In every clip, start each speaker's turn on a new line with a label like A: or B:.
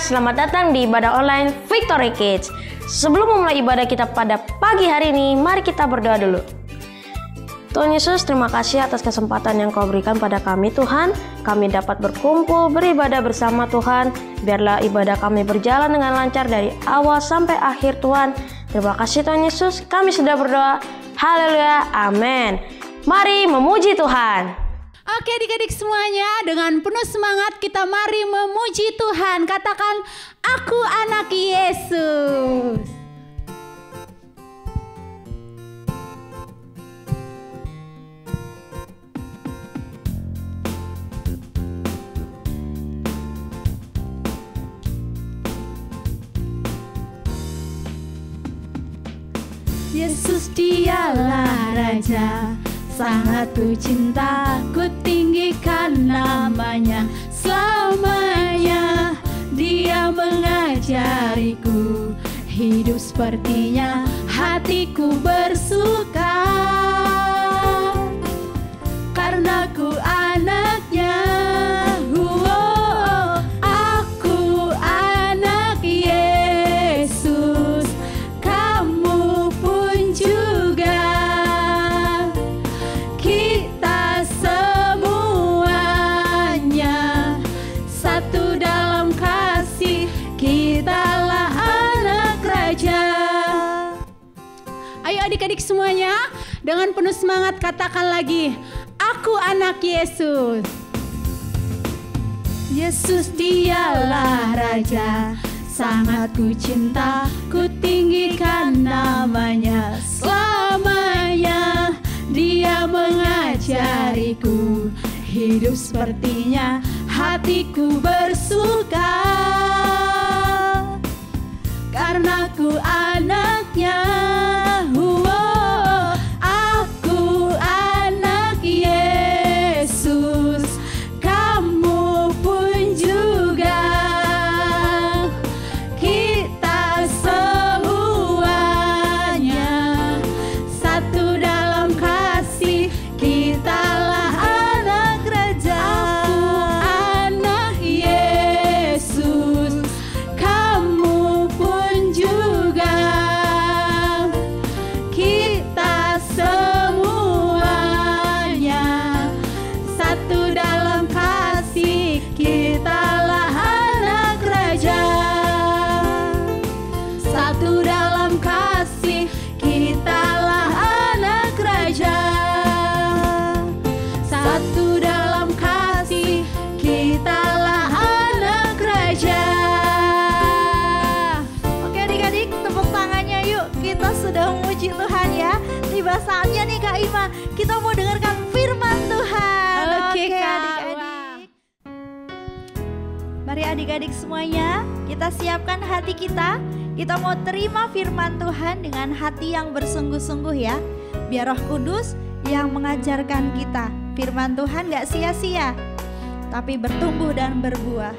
A: selamat datang di ibadah online Victory Kids. Sebelum memulai ibadah kita pada pagi hari ini, mari kita berdoa dulu. Tuhan Yesus, terima kasih atas kesempatan yang Kau berikan pada kami Tuhan. Kami dapat berkumpul, beribadah bersama Tuhan. Biarlah ibadah kami berjalan dengan lancar dari awal sampai akhir Tuhan. Terima kasih Tuhan Yesus, kami sudah berdoa. Haleluya, amin. Mari memuji Tuhan.
B: Oke adik-adik semuanya, dengan penuh semangat kita mari memuji Tuhan. Katakan, aku anak Yesus. Yesus dialah Raja, sangat ku cinta, ku tinggikan namanya selamanya. Dia mengajariku hidup sepertinya, hatiku bersuka karena ku anaknya. Aku anak Yesus, kamu pun juga. Kita semuanya satu dalam kasih, kitalah anak Raja. Ayo adik-adik semuanya, dengan penuh semangat katakan lagi, aku anak Yesus. Yesus dialah Raja, sangat ku cinta, ku tinggikan namanya selamanya. Dia mengajariku hidup sepertinya, hatiku bersuka karena ku anaknya. Aku anak Yesus, kamu pun juga. Kita semuanya satu dalam kasih, kitalah anak Raja. Aku anak Yesus, kamu pun juga. Kita semuanya satu dalam kasih, kitalah anak Raja. Satu dalam kasih, kitalah anak Raja. Satu dalam kasih, kitalah anak Raja.
C: Oke adik-adik, tepuk tangannya yuk. Kita sudah memuji Tuhan ya. Tiba saatnya nih Kak Ima, kita mau dengarkan firman Tuhan.
B: Oke, Kak.
C: Adik-adik. Mari adik-adik semuanya, kita siapkan hati kita. Kita mau terima firman Tuhan dengan hati yang bersungguh-sungguh ya. Biar Roh Kudus yang mengajarkan kita. Firman Tuhan gak sia-sia, tapi bertumbuh dan berbuah.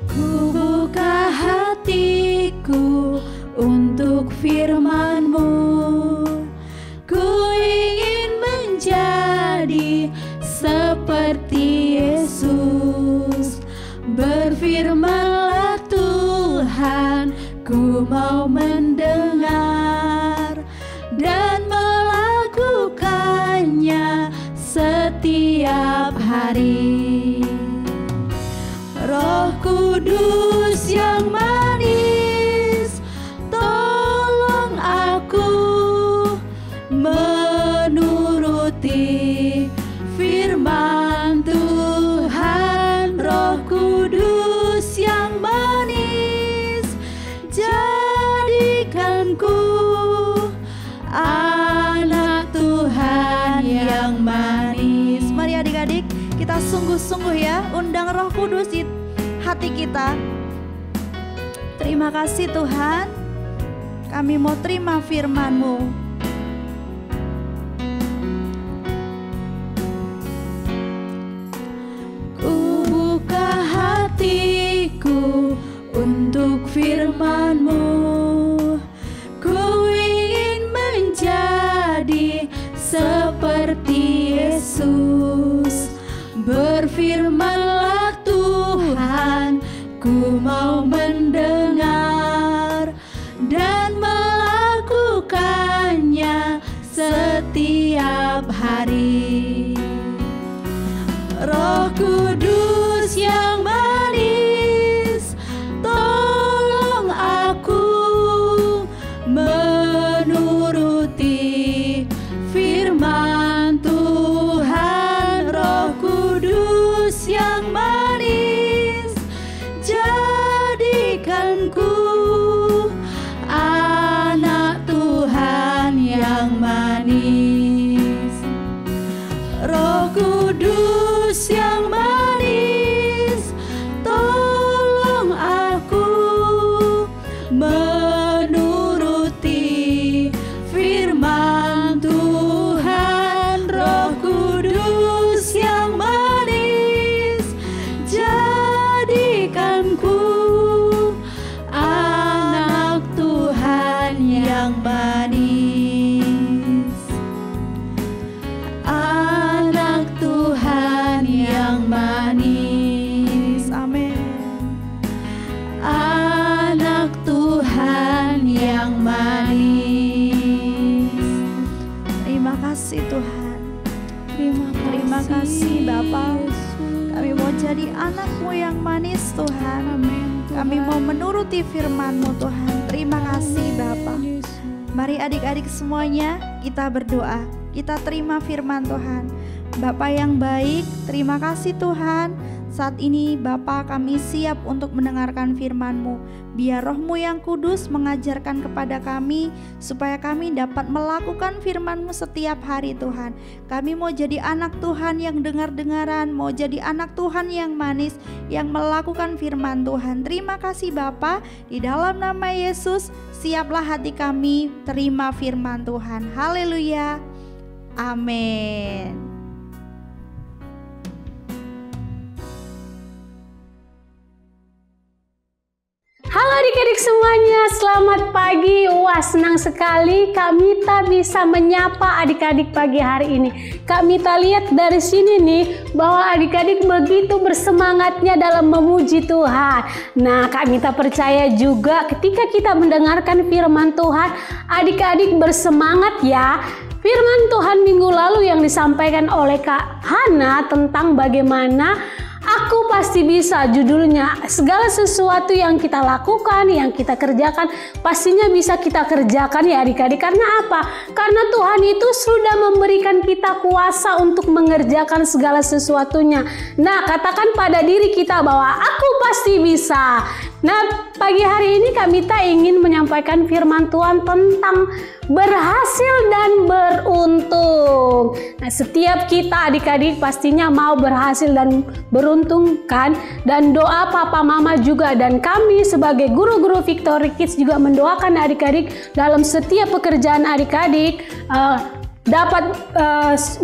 B: Ku buka hatiku untuk firman-Mu. Ku ingin menjadi seperti Yesus. Berfirmanlah Tuhan, ku mau mendengar dan melakukannya setiap hari. Roh Kudus yang manis, tolong aku menuruti firman Tuhan. Roh Kudus yang manis, jadikanku anak Tuhan yang manis.
C: Mari adik-adik, kita sungguh-sungguh ya undang Roh Kudus di hati kita. Terima kasih Tuhan, kami mau terima firman-Mu.
B: Ku buka hatiku untuk firman-Mu. Ku ingin menjadi seperti Yesus. Berfirmanlah Tuhan, Ku mau mendengar dan melakukannya setiap hari. Roh Kudus yang manis, tolong aku menuruti firman Tuhan. Roh Kudus yang manis, jadikanku anak Tuhan yang manis. Roh Kudus yang manis, tolong aku menuruti firman Tuhan. Roh Kudus yang manis, jadikanku anak Tuhan yang manis. Anak Tuhan yang manis.
C: Amin.
B: Anak Tuhan yang manis.
C: Terima kasih Tuhan.
B: Terima
C: Terima kasih Bapa.
B: Yesus.
C: Kami mau jadi anak-Mu yang manis Tuhan.
B: Amin, Tuhan.
C: Kami mau menuruti firman-Mu Tuhan. Terima kasih Bapa.
B: Yesus.
C: Mari adik-adik semuanya kita berdoa. Kita terima firman Tuhan. Bapa yang baik, terima kasih Tuhan. Saat ini Bapa, kami siap untuk mendengarkan firman-Mu. Biar Roh-Mu yang kudus mengajarkan kepada kami, supaya kami dapat melakukan firman-Mu setiap hari Tuhan. Kami mau jadi anak Tuhan yang dengar-dengaran, mau jadi anak Tuhan yang manis, yang melakukan firman Tuhan. Terima kasih Bapa, di dalam nama Yesus, siaplah hati kami terima firman Tuhan. Haleluya. Amin.
D: Halo adik-adik semuanya, selamat pagi. Wah, senang sekali Kak Mita bisa menyapa adik-adik pagi hari ini. Kak Mita lihat dari sini nih bahwa adik-adik begitu bersemangatnya dalam memuji Tuhan. Nah, Kak Mita percaya juga ketika kita mendengarkan firman Tuhan, adik-adik bersemangat ya. Firman Tuhan minggu lalu yang disampaikan oleh Kak Hana tentang bagaimana Aku Pasti Bisa, judulnya. Segala sesuatu yang kita lakukan, yang kita kerjakan, pastinya bisa kita kerjakan ya adik-adik. Karena apa? Karena Tuhan itu sudah memberikan kita kuasa untuk mengerjakan segala sesuatunya. Nah, katakan pada diri kita bahwa aku pasti bisa. Nah, pagi hari ini Kak Mita ingin menyampaikan firman Tuhan tentang berhasil dan beruntung. Nah, setiap kita adik-adik pastinya mau berhasil dan beruntung kan? Dan doa papa mama juga, dan kami sebagai guru-guru Victory Kids juga mendoakan adik-adik dalam setiap pekerjaan adik-adik dapat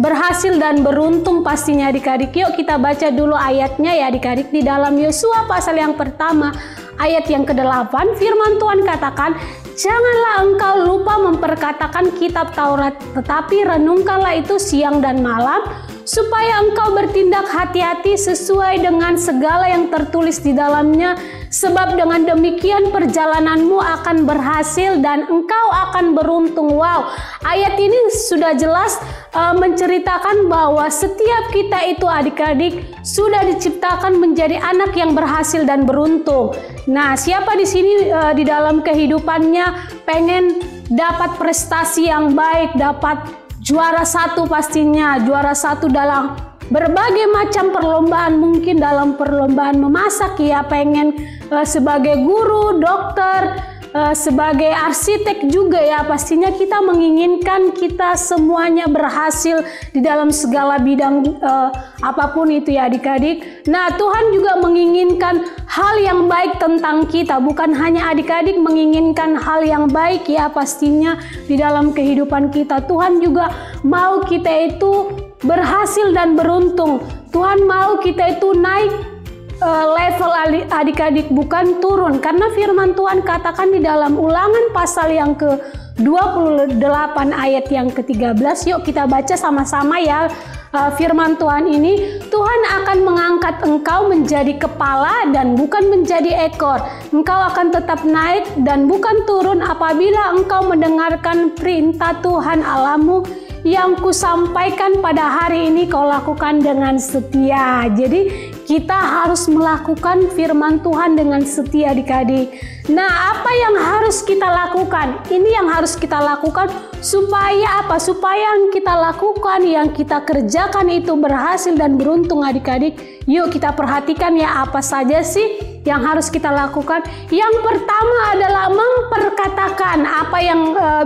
D: berhasil dan beruntung pastinya adik-adik. Yuk kita baca dulu ayatnya ya adik-adik, di dalam Yosua pasal yang pertama ayat yang ke-8 firman Tuhan katakan, janganlah engkau lupa memperkatakan kitab Taurat, tetapi renungkanlah itu siang dan malam, supaya engkau bertindak hati-hati sesuai dengan segala yang tertulis di dalamnya, sebab dengan demikian perjalananmu akan berhasil dan engkau akan beruntung. Wow, ayat ini sudah jelas menceritakan bahwa setiap kita itu adik-adik sudah diciptakan menjadi anak yang berhasil dan beruntung. Nah, siapa di sini di dalam kehidupannya pengen dapat prestasi yang baik, dapat juara satu pastinya, juara satu dalam berbagai macam perlombaan, mungkin dalam perlombaan memasak ya, pengen sebagai guru, dokter, sebagai arsitek juga ya, pastinya kita menginginkan kita semuanya berhasil di dalam segala bidang apapun itu ya adik-adik. Nah, Tuhan juga menginginkan hal yang baik tentang kita, bukan hanya adik-adik menginginkan hal yang baik ya pastinya di dalam kehidupan kita. Tuhan juga mau kita itu berhasil dan beruntung. Tuhan mau kita itu naik level adik-adik, bukan turun. Karena firman Tuhan katakan di dalam Ulangan pasal yang 28 ayat yang ke-13. Yuk kita baca sama-sama ya firman Tuhan ini. Tuhan akan mengangkat engkau menjadi kepala dan bukan menjadi ekor. Engkau akan tetap naik dan bukan turun apabila engkau mendengarkan perintah Tuhan Allahmu yang kusampaikan pada hari ini kau lakukan dengan setia. Jadi kita harus melakukan firman Tuhan dengan setia adik-adik. Nah, apa yang harus kita lakukan? Ini yang harus kita lakukan supaya apa? Supaya yang kita lakukan, yang kita kerjakan itu berhasil dan beruntung adik-adik. Yuk kita perhatikan ya, apa saja sih yang harus kita lakukan. Yang pertama adalah memperkatakan apa yang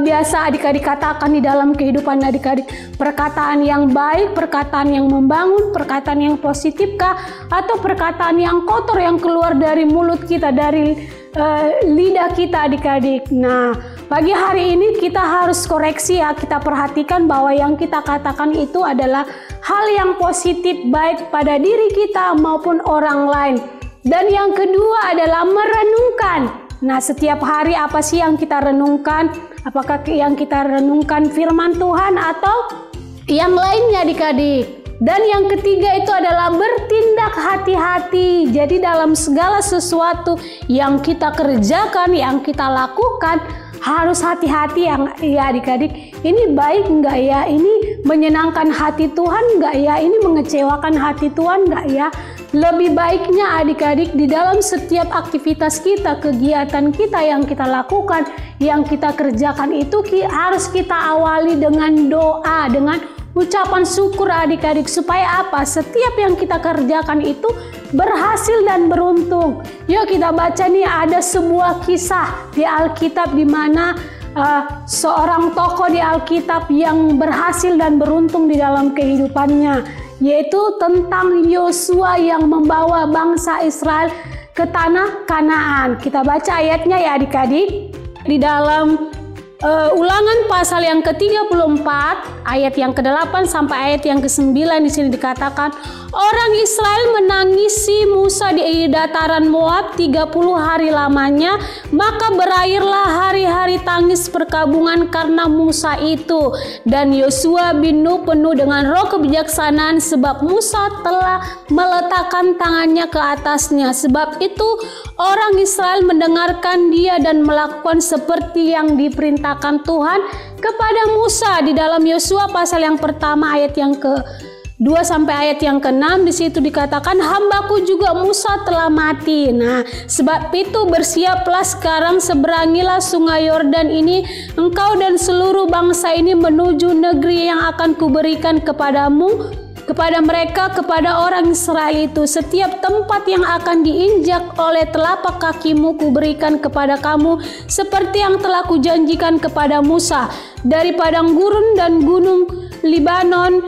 D: biasa adik-adik katakan di dalam kehidupan adik-adik. Perkataan yang baik, perkataan yang membangun, perkataan yang positif kah? Atau perkataan yang kotor yang keluar dari mulut kita, dari lidah kita adik-adik. Nah, pagi hari ini kita harus koreksi ya, kita perhatikan bahwa yang kita katakan itu adalah hal yang positif baik pada diri kita maupun orang lain. Dan yang kedua adalah merenungkan. Nah, setiap hari apa sih yang kita renungkan? Apakah yang kita renungkan firman Tuhan atau yang lainnya adik-adik? Dan yang ketiga itu adalah bertindak hati-hati. Jadi dalam segala sesuatu yang kita kerjakan, yang kita lakukan, harus hati-hati ya adik-adik. Ini baik enggak ya? Ini menyenangkan hati Tuhan enggak ya? Ini mengecewakan hati Tuhan enggak ya? Lebih baiknya adik-adik di dalam setiap aktivitas kita, kegiatan kita yang kita lakukan, yang kita kerjakan itu harus kita awali dengan doa, dengan ucapan syukur adik-adik, supaya apa? Setiap yang kita kerjakan itu berhasil dan beruntung. Yuk kita baca nih, ada sebuah kisah di Alkitab di mana seorang tokoh di Alkitab yang berhasil dan beruntung di dalam kehidupannya, yaitu tentang Yosua yang membawa bangsa Israel ke tanah Kanaan. Kita baca ayatnya ya adik-adik. Di dalam Ulangan pasal yang ke-34 ayat yang ke-8 sampai ayat yang ke-9 di sini dikatakan, orang Israel menangisi Musa di dataran Moab 30 hari lamanya, maka berakhirlah hari-hari tangis perkabungan karena Musa itu. Dan Yosua bin Nun penuh dengan roh kebijaksanaan sebab Musa telah meletakkan tangannya ke atasnya. Sebab itu orang Israel mendengarkan dia dan melakukan seperti yang diperintahkan Tuhan kepada Musa. Di dalam Yosua pasal yang pertama ayat yang ke-2 sampai ayat yang ke-6 di situ dikatakan, hambaku juga Musa telah mati. Nah, sebab itu bersiaplah sekarang, seberangilah sungai Yordan ini, engkau dan seluruh bangsa ini menuju negeri yang akan kuberikan kepadamu, kepada mereka, kepada orang Israel itu. Setiap tempat yang akan diinjak oleh telapak kakimu kuberikan kepada kamu, seperti yang telah kujanjikan kepada Musa. Dari padang gurun dan gunung Libanon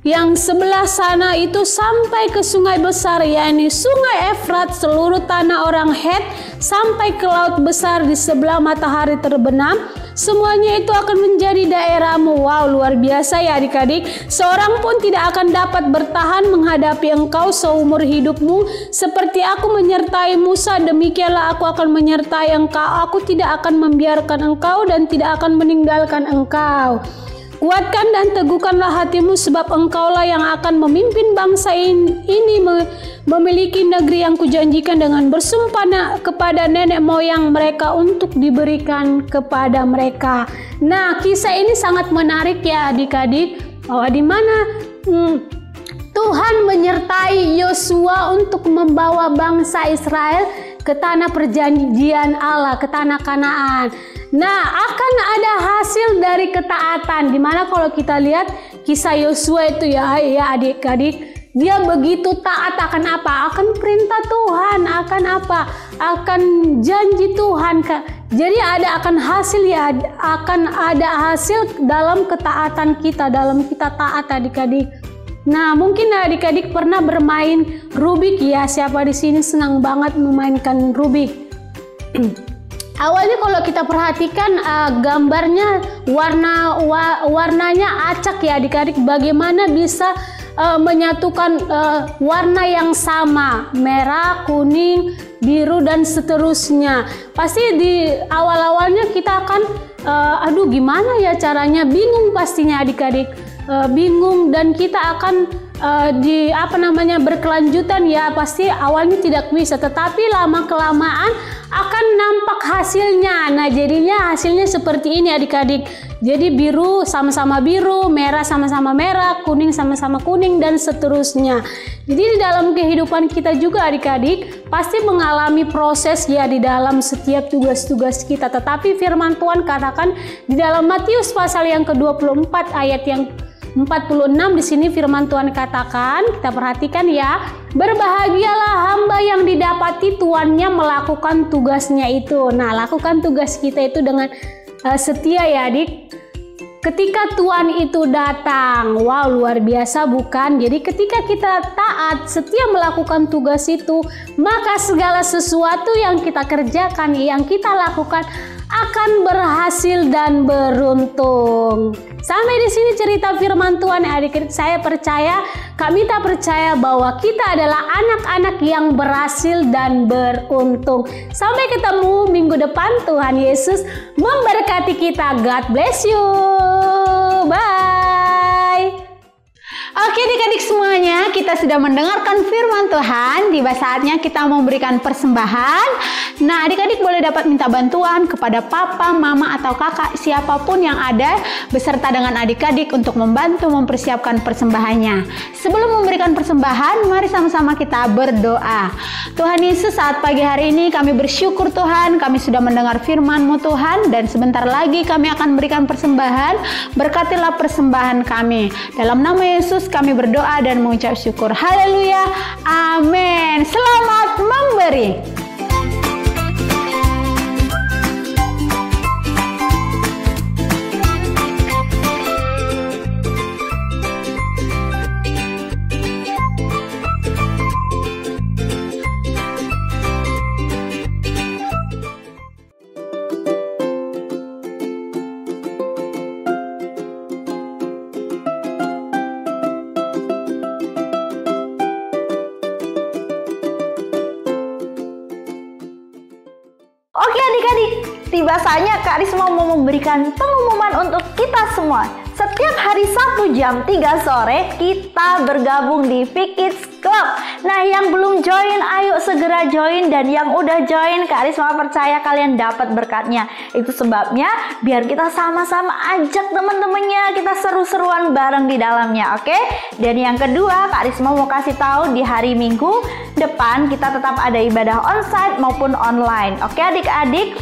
D: yang sebelah sana itu sampai ke sungai besar, yakni sungai Efrat, seluruh tanah orang Het, sampai ke laut besar di sebelah matahari terbenam, semuanya itu akan menjadi daerahmu. Wow, luar biasa ya adik-adik. Seorang pun tidak akan dapat bertahan menghadapi engkau seumur hidupmu. Seperti aku menyertai Musa, demikianlah aku akan menyertai engkau. Aku tidak akan membiarkan engkau dan tidak akan meninggalkan engkau. Kuatkan dan teguhkanlah hatimu, sebab engkaulah yang akan memimpin bangsa ini memiliki negeri yang kujanjikan dengan bersumpah kepada nenek moyang mereka untuk diberikan kepada mereka. Nah, kisah ini sangat menarik ya adik-adik, bahwa di mana Tuhan menyertai Yosua untuk membawa bangsa Israel ke tanah perjanjian Allah, ke tanah Kanaan. Nah, akan ada hasil dari ketaatan. Dimana kalau kita lihat kisah Yosua itu ya adik-adik, dia begitu taat akan apa? Akan perintah Tuhan, akan apa? Akan janji Tuhan. Jadi akan hasil ya, akan ada hasil dalam ketaatan kita, dalam kita taat adik-adik. Nah, mungkin adik-adik pernah bermain Rubik ya. Siapa di sini senang banget memainkan Rubik? Awalnya kalau kita perhatikan gambarnya warnanya acak ya adik-adik. Bagaimana bisa menyatukan warna yang sama, merah, kuning, biru dan seterusnya. Pasti di awal-awalnya kita akan aduh gimana ya caranya, bingung pastinya adik-adik, bingung, dan kita akan berkelanjutan ya, pasti awalnya tidak bisa, tetapi lama kelamaan akan nampak hasilnya. Nah jadinya hasilnya seperti ini adik-adik, jadi biru sama-sama biru, merah sama-sama merah, kuning sama-sama kuning, dan seterusnya. Jadi di dalam kehidupan kita juga adik-adik pasti mengalami proses ya di dalam setiap tugas-tugas kita, tetapi firman Tuhan katakan di dalam Matius pasal yang ke-24 ayat yang 46 di sini firman Tuhan katakan, kita perhatikan ya, berbahagialah hamba yang didapati tuannya melakukan tugasnya itu. Nah, lakukan tugas kita itu dengan setia ya adik. Ketika Tuhan itu datang, wow luar biasa bukan? Jadi ketika kita taat, setia melakukan tugas itu, maka segala sesuatu yang kita kerjakan, yang kita lakukan akan berhasil dan beruntung. Sampai di sini cerita firman Tuhan adik-adik, saya percaya, Kak Mita percaya bahwa kita adalah anak-anak yang berhasil dan beruntung. Sampai ketemu minggu depan, Tuhan Yesus memberkati kita. God bless you. Bye.
B: Oke adik-adik semuanya, kita sudah mendengarkan firman Tuhan. Tiba saatnya kita memberikan persembahan. Nah adik-adik boleh dapat minta bantuan kepada papa, mama, atau kakak, siapapun yang ada beserta dengan adik-adik untuk membantu mempersiapkan persembahannya. Sebelum memberikan persembahan, mari sama-sama kita berdoa. Tuhan Yesus, saat pagi hari ini kami bersyukur Tuhan, kami sudah mendengar firman-Mu Tuhan, dan sebentar lagi kami akan memberikan persembahan. Berkatilah persembahan kami. Dalam nama Yesus kami berdoa dan mengucap syukur. Haleluya. Amin. Selamat memberi.
C: Oke adik-adik, tiba saatnya Kak Risma mau memberikan pengumuman untuk kita semua. Setiap hari Sabtu jam 3 sore kita bergabung di Kids Club. Nah yang belum join ayo segera join, dan yang udah join Kak Risma percaya kalian dapat berkatnya. Itu sebabnya biar kita sama-sama ajak teman-temannya, kita seru-seruan bareng di dalamnya, oke? Dan yang kedua Kak Risma mau kasih tahu di hari Minggu depan kita tetap ada ibadah onsite maupun online. Oke adik-adik,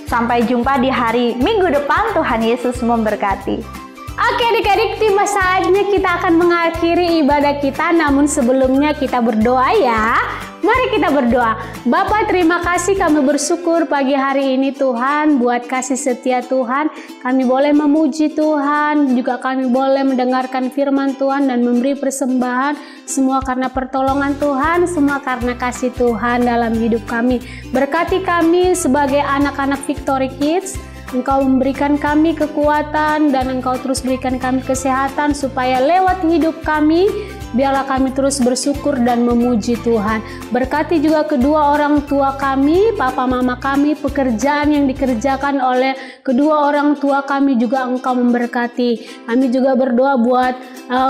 C: sampai jumpa di hari Minggu depan. Tuhan Yesus memberkati.
D: Oke adik-adik, tiba saatnya kita akan mengakhiri ibadah kita, namun sebelumnya kita berdoa ya. Mari kita berdoa. Bapa, terima kasih, kami bersyukur pagi hari ini Tuhan buat kasih setia Tuhan. Kami boleh memuji Tuhan, juga kami boleh mendengarkan firman Tuhan dan memberi persembahan. Semua karena pertolongan Tuhan, semua karena kasih Tuhan dalam hidup kami. Berkati kami sebagai anak-anak Victory Kids. Engkau memberikan kami kekuatan dan Engkau terus berikan kami kesehatan supaya lewat hidup kami biarlah kami terus bersyukur dan memuji Tuhan. Berkati juga kedua orang tua kami, papa mama kami, pekerjaan yang dikerjakan oleh kedua orang tua kami juga Engkau memberkati. Kami juga berdoa buat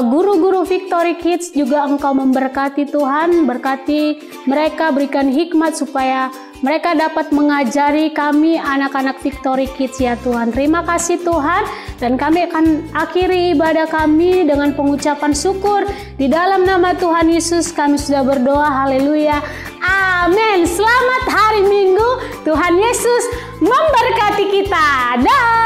D: guru-guru Victory Kids juga Engkau memberkati Tuhan. Berkati mereka, berikan hikmat supaya mereka dapat mengajari kami anak-anak Victory Kids ya Tuhan. Terima kasih Tuhan, dan kami akan akhiri ibadah kami dengan pengucapan syukur. Di dalam nama Tuhan Yesus kami sudah berdoa. Haleluya. Amin. Selamat hari Minggu. Tuhan Yesus memberkati kita. Dah.